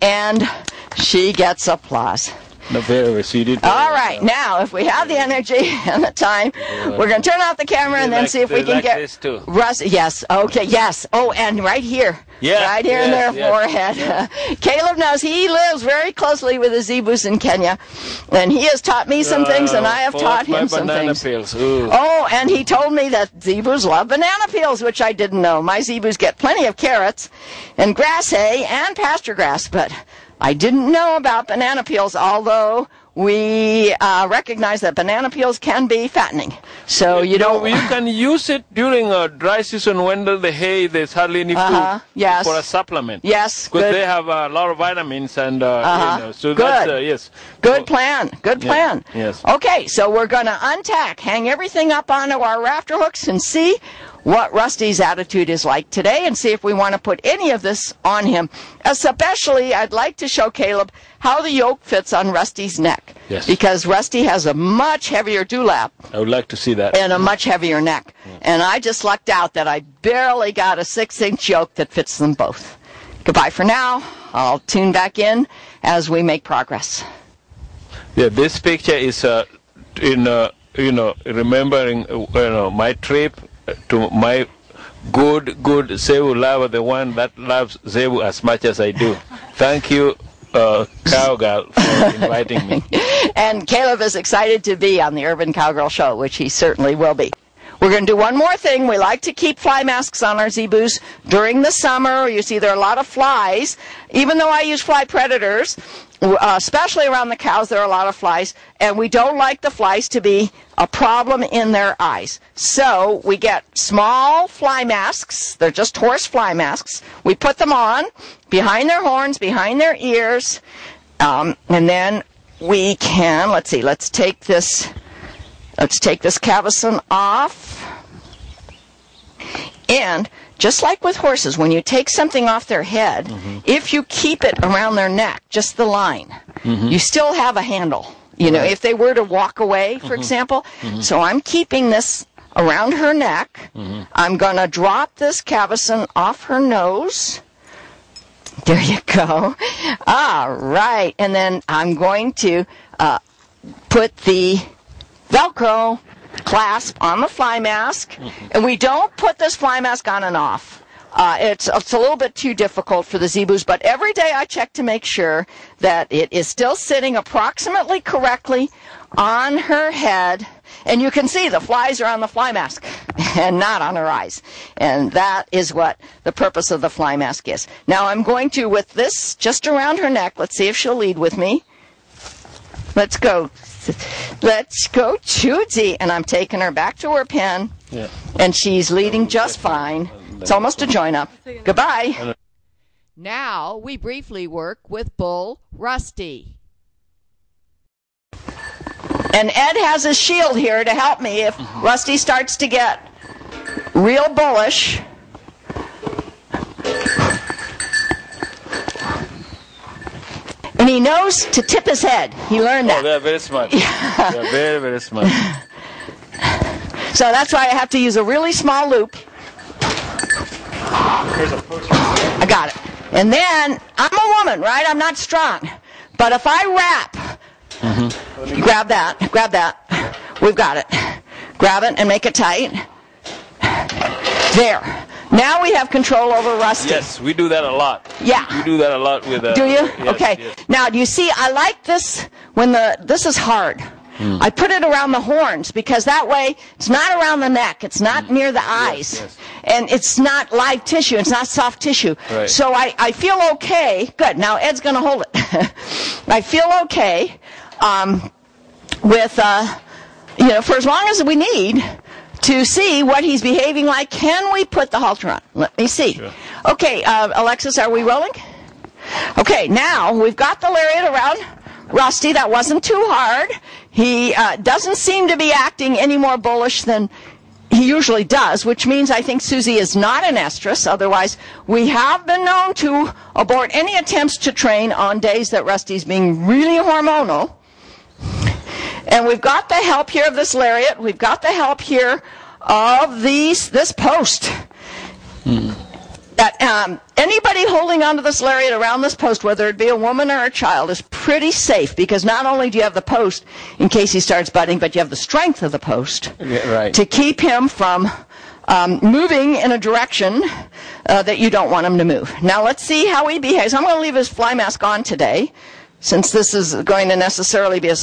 and she gets applause. No, you did. All right, now if we have the energy and the time, we're going to turn off the camera and then see if we can get this too. Russ. Yes, okay, yes. Oh, and right here, right here in their forehead. Yeah. Caleb knows he lives very closely with the Zebus in Kenya, and he has taught me some things, and I have taught him some things. Peels. Oh, and he told me that Zebus love banana peels, which I didn't know. My Zebus get plenty of carrots and grass hay and pasture grass, but I didn't know about banana peels, although we recognize that banana peels can be fattening. So you can use it during a dry season when the hay there's hardly any food for a supplement. Yes, because they have a lot of vitamins and so good. That's yes. Good plan. Good plan. Yes. Okay, so we're going to untack, hang everything up onto our rafter hooks, and see what Rusty's attitude is like today, and see if we want to put any of this on him. Especially, I'd like to show Caleb how the yoke fits on Rusty's neck. Yes. Because Rusty has a much heavier dewlap. I would like to see that. And a much heavier neck. Yeah. And I just lucked out that I barely got a 6-inch yoke that fits them both. Goodbye for now. I'll tune back in as we make progress. Yeah, this picture is remembering my trip to my good Zebu lover, the one that loves Zebu as much as I do. Thank you, Cowgirl, for inviting me. And Caleb is excited to be on the Urban Cowgirl Show, which he certainly will be. We're going to do one more thing. We like to keep fly masks on our Zebus during the summer. You see there are a lot of flies. Even though I use fly predators, especially around the cows, there are a lot of flies, and we don't like the flies to be a problem in their eyes. So we get small fly masks. They're just horse fly masks. We put them on behind their horns, behind their ears, and then we can, let's take this cavesson off. And just like with horses, when you take something off their head, if you keep it around their neck, just the line, you still have a handle. If they were to walk away, for example. So I'm keeping this around her neck. I'm going to drop this cavesson off her nose. There you go. All right. And then I'm going to put the Velcro clasp on the fly mask. And we don't put this fly mask on and off. It's a little bit too difficult for the Zebus, but every day I check to make sure that it is still sitting approximately correctly on her head. And you can see the flies are on the fly mask and not on her eyes. And that is what the purpose of the fly mask is. Now I'm going to, with this just around her neck, let's see if she'll lead with me. Let's go. Let's go, Choozy. And I'm taking her back to her pen. Yeah. And she's leading just fine. It's almost a join up. Goodbye. Now we briefly work with Bull Rusty. And Ed has his shield here to help me if Rusty starts to get real bullish. And he knows to tip his head. He learned that. Oh, they're very smart. Yeah. They're very, very smart. So that's why I have to use a really small loop. I got it. And then, I'm a woman, right? I'm not strong. But if I wrap, grab that. We've got it. Grab it and make it tight. There. Now we have control over Rusty. Yes, we do that a lot. Yeah. We do that a lot with... do you? Yes, okay. Yes. Now, do you see, I like this when this is hard. I put it around the horns because that way it's not around the neck. It's not near the eyes. Yes. And it's not live tissue. It's not soft tissue. Right. So I feel okay. Good. Now Ed's going to hold it. I feel okay with, for as long as we need to see what he's behaving like. Can we put the halter on? Let me see. Sure. Okay, Alexis, are we rolling? Okay, now we've got the lariat around Rusty. That wasn't too hard. He doesn't seem to be acting any more bullish than he usually does, which means I think Susie is not an estrus. Otherwise, we have been known to abort any attempts to train on days that Rusty's being really hormonal. And we've got the help here of this lariat. We've got the help here of this post. That anybody holding onto this lariat around this post, whether it be a woman or a child, is pretty safe, because not only do you have the post in case he starts butting, but you have the strength of the post to keep him from moving in a direction that you don't want him to move. Now let's see how he behaves. I'm going to leave his fly mask on today, since this is going to necessarily be a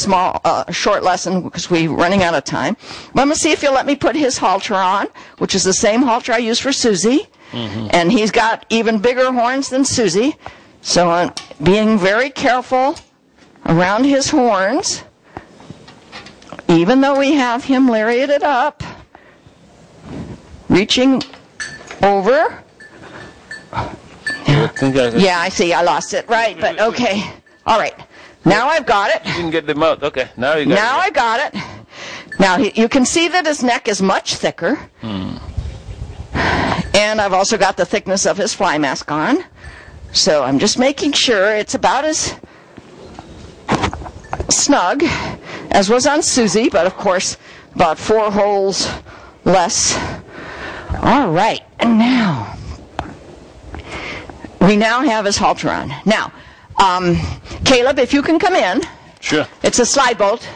short lesson because we're running out of time. I'm going to see if he'll let me put his halter on, which is the same halter I use for Susie. And he's got even bigger horns than Susie. So I'm being very careful around his horns, even though we have him lariated up, reaching over. Yeah, I see. I lost it. Right, but okay. All right. Now I've got it. You didn't get the mouth. Okay. Now you got it. Now I got it. Now you can see that his neck is much thicker. And I've also got the thickness of his fly mask on. So I'm just making sure it's about as snug as was on Susie, but of course about 4 holes less. All right. And now we now have his halter on. Now, Caleb, if you can come in. Sure. It's a slide bolt.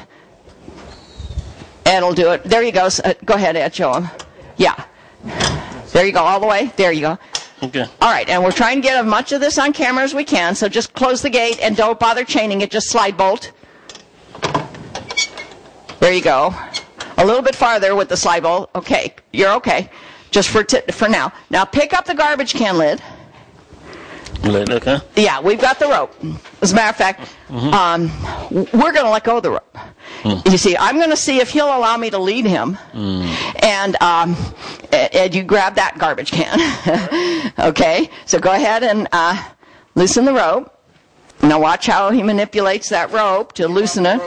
Ed will do it. There you go. Go ahead, Ed. Show him. Yeah. There you go. All the way. There you go. Okay. All right. And we're trying to get as much of this on camera as we can. So just close the gate and don't bother chaining it. Just slide bolt. There you go. A little bit farther with the slide bolt. Okay. You're okay. Just for now. Now pick up the garbage can lid. Lid, okay. Yeah, we've got the rope. As a matter of fact, we're going to let go of the rope. You see, I'm going to see if he'll allow me to lead him. And Ed, you grab that garbage can. Okay, so go ahead and loosen the rope. Now watch how he manipulates that rope to loosen it.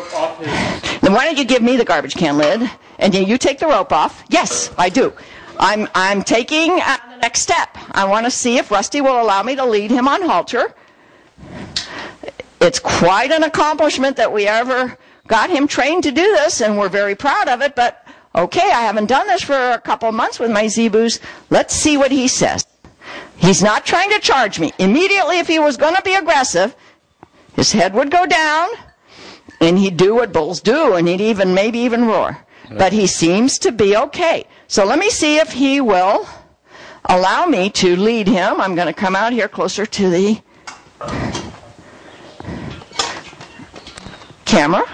Then why don't you give me the garbage can lid, and you take the rope off. Yes, I do. I'm taking the next step. I want to see if Rusty will allow me to lead him on halter. It's quite an accomplishment that we ever got him trained to do this, and we're very proud of it, but okay, I haven't done this for a couple of months with my Zebus. Let's see what he says. He's not trying to charge me. Immediately, if he was going to be aggressive, his head would go down, and he'd do what bulls do, and he'd maybe even roar. But he seems to be okay. So let me see if he will allow me to lead him. I'm going to come out here closer to the camera.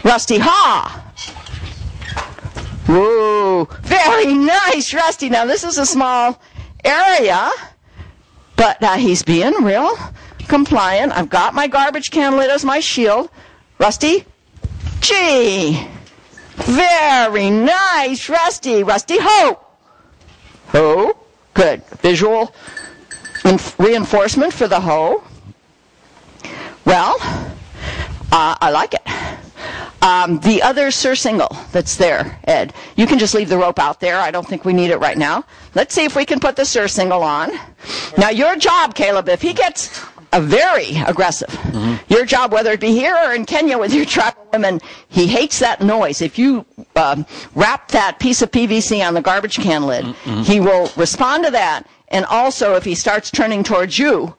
Rusty, ha! Whoa, very nice, Rusty. Now this is a small area, but he's being real compliant. I've got my garbage can lid as my shield. Rusty, gee! Very nice, Rusty. Rusty, ho! Ho. Good. Visual reinforcement for the ho. Well, I like it. The other surcingle that's there, Ed, you can just leave the rope out there. I don't think we need it right now. Let's see if we can put the surcingle on. Now, your job, Caleb, if he gets very aggressive, your job, whether it be here or in Kenya with your tribal women, he hates that noise. If you wrap that piece of PVC on the garbage can lid, he will respond to that. And also, if he starts turning towards you,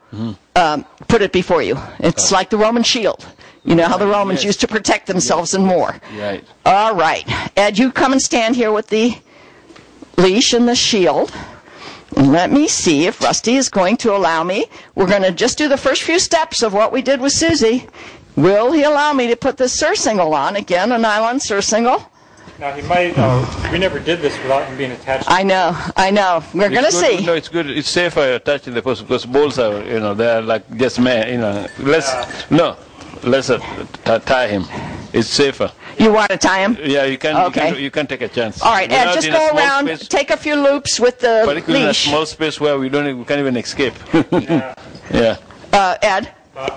put it before you. It's like the Roman shield. You know how the Romans used to protect themselves in war. Right. All right. Ed, you come and stand here with the leash and the shield. And let me see if Rusty is going to allow me. We're going to just do the first few steps of what we did with Susie. Will he allow me to put this surcingle on? Again, a nylon surcingle. Now, he might, we never did this without him being attached. I know. We're going to see. No, it's good. It's safer attaching the post because bulls are, they're like just men, Let's tie him. It's safer. You want to tie him? Yeah, you can. Okay. You can take a chance. All right, Ed, just go around, take a few loops with the particularly leash. in a small space where we can't even escape. Yeah. Yeah. Ed,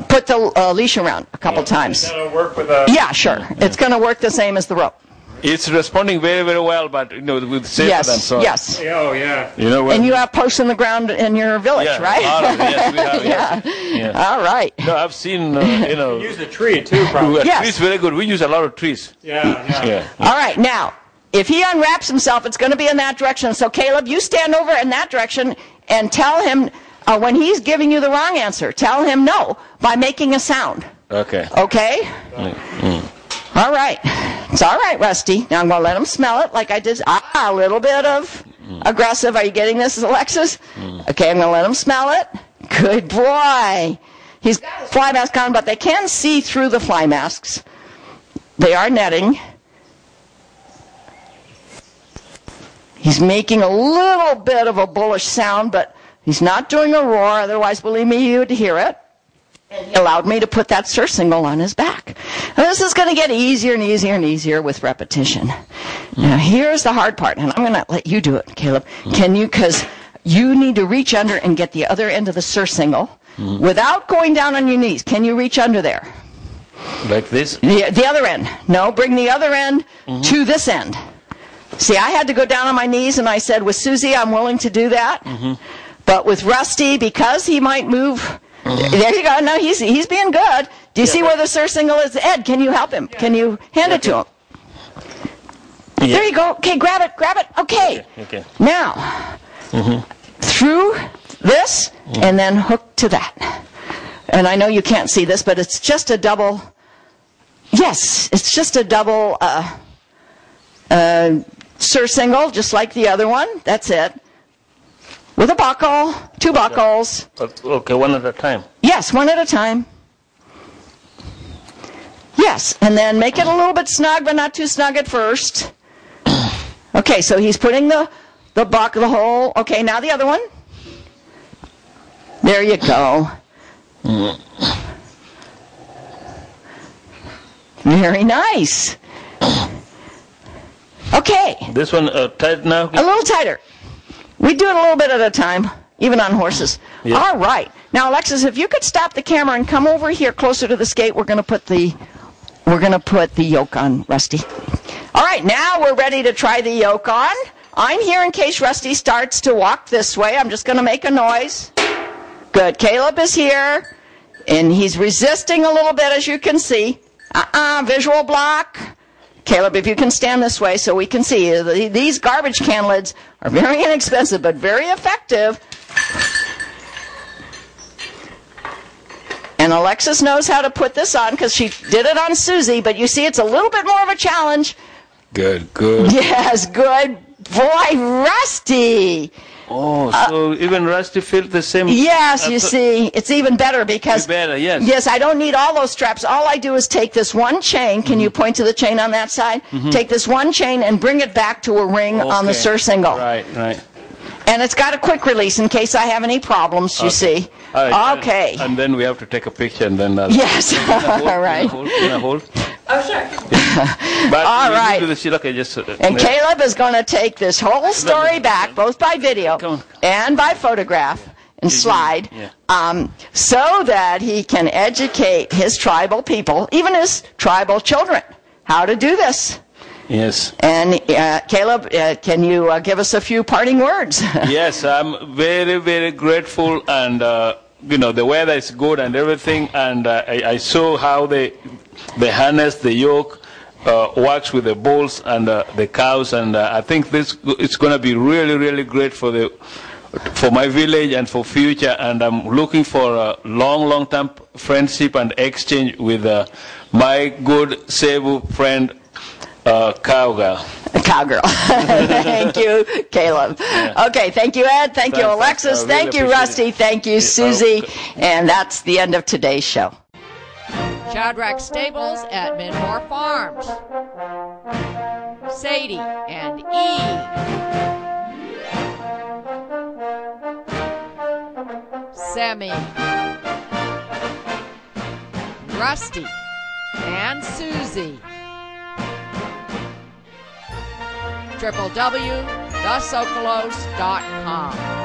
put the leash around a couple times. That'll work with a... Yeah, sure. It's going to work the same as the rope. It's responding very, very well, but with safer than Yes, so. yes. Oh, yeah. And you have posts in the ground in your village, Yeah, right? yes, we have. Yeah. Yes. All right. No, I've seen, Use the tree, too, probably. Yes. trees very good. We use a lot of trees. Yeah. All right, now, if he unwraps himself, it's going to be in that direction. So, Caleb, you stand over in that direction and tell him, when he's giving you the wrong answer, tell him no by making a sound. Okay. Okay? All right. It's all right, Rusty. Now I'm going to let him smell it like I did. A little bit of aggressive. Are you getting this, Alexis? Okay, I'm going to let him smell it. Good boy. He's got his fly mask on, but they can see through the fly masks. They are netting. He's making a little bit of a bullish sound, but he's not doing a roar. Otherwise, believe me, you'd hear it. And he allowed me to put that surcingle on his back. And this is going to get easier and easier and easier with repetition. Now, here's the hard part, and I'm going to let you do it, Caleb. Can you, because you need to reach under and get the other end of the surcingle without going down on your knees. Can you reach under there? Like this? The other end. No, bring the other end to this end. See, I had to go down on my knees, and I said, with Susie, I'm willing to do that. But with Rusty, because he might move... There you go. No, he's being good. Do you see where the surcingle is? Ed, can you help him? Can you hand it to him? Yeah. There you go. Okay, grab it. Okay. Okay. Now, through this and then hook to that. And I know you can't see this, but it's just a double. Yes, it's just a double surcingle, just like the other one. That's it. With a buckle, 2 buckles. Okay, one at a time. Yes, one at a time. Yes, and then make it a little bit snug, but not too snug at first. Okay, so he's putting the whole. Okay, now the other one. There you go. Very nice. Okay. This one tight now? A little tighter. We do it a little bit at a time, even on horses. Yeah. All right. Now, Alexis, if you could stop the camera and come over here closer to the skate, we're going to put the yoke on Rusty. All right. Now we're ready to try the yoke on. I'm here in case Rusty starts to walk this way. I'm just going to make a noise. Good. Caleb is here, and he's resisting a little bit, as you can see. Visual block. Caleb, if you can stand this way so we can see you. These garbage can lids are very inexpensive but very effective. And Alexis knows how to put this on because she did it on Susie, but you see it's a little bit more of a challenge. Good. Yes, good boy, Rusty. Oh, so even Rusty felt the same. Yes, you see, it's even better because. Better, yes. Yes, I don't need all those straps. All I do is take this one chain. Can you point to the chain on that side? Take this one chain and bring it back to a ring on the surcingle. Right. And it's got a quick release in case I have any problems, you see. Right. Okay. And then we have to take a picture and then... Yes, all right. Can I hold? Oh, sure. But All right. And Caleb is going to take this whole story back, both by video and by photograph and slide, so that he can educate his tribal people, even his tribal children, how to do this. Yes. And Caleb, can you give us a few parting words? Yes, I'm very, very grateful, and the weather is good and everything, and I saw how the harness, the yoke, works with the bulls and the cows, and I think it's going to be really, really great for my village and for future, and I'm looking for a long-term friendship and exchange with my good Zebu friend, Cowgirl. Thank you, Caleb. Yeah. Okay, thank you, Ed. Thank you, Alexis. Really thank you, Rusty. Thank you, Susie. And that's the end of today's show. Shadrach Stables at Minmore Farms. Sadie and Eve. Sammy. Rusty and Susie. www.thesocolos.com